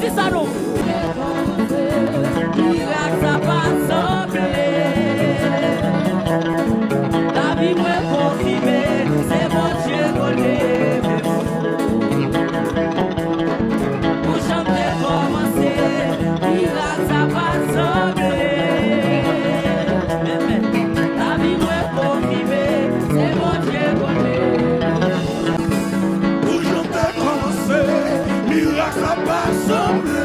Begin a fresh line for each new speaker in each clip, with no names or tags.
Si ça nous. Miracle ça pas semblé. La vie me confirme, c'est mon Dieu donné. Pour chanter commencer, miracle ça pas semblé. La vie me confirme, c'est mon Dieu donné.
Pour chanter commencer, miracle ça pas semblé.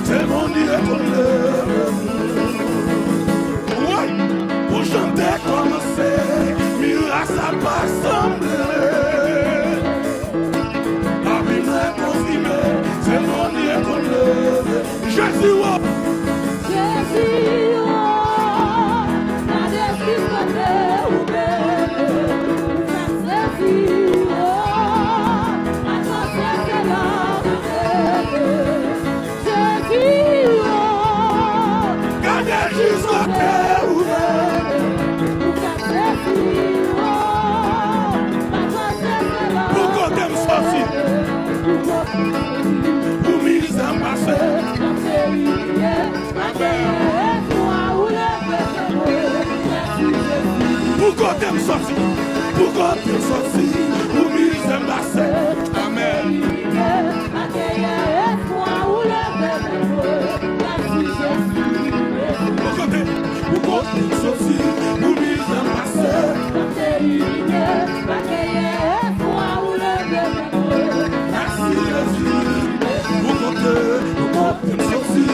C'est mon Dieu qu'on lève. Oui, pour chanter commencer, miracle ça pas semblé. La vie m'a confirmé, c'est mon Dieu qu'on lève. Jésus, oh.
Jésus, oh, la destinée est ouverte. Jésus, oh, la conscience est là.
Jusqu'au cœur ouvert. Pourquoi t'aimes sortir? Pour mise en passé. Pourquoi t'aimes sortir? Pourquoi t'aimes sortir? Pour mise en passé. Amen. Pourquoi t'aimes sortir? Pour mise en passé. Merci Jésus. Pourquoi t'aimes sortir?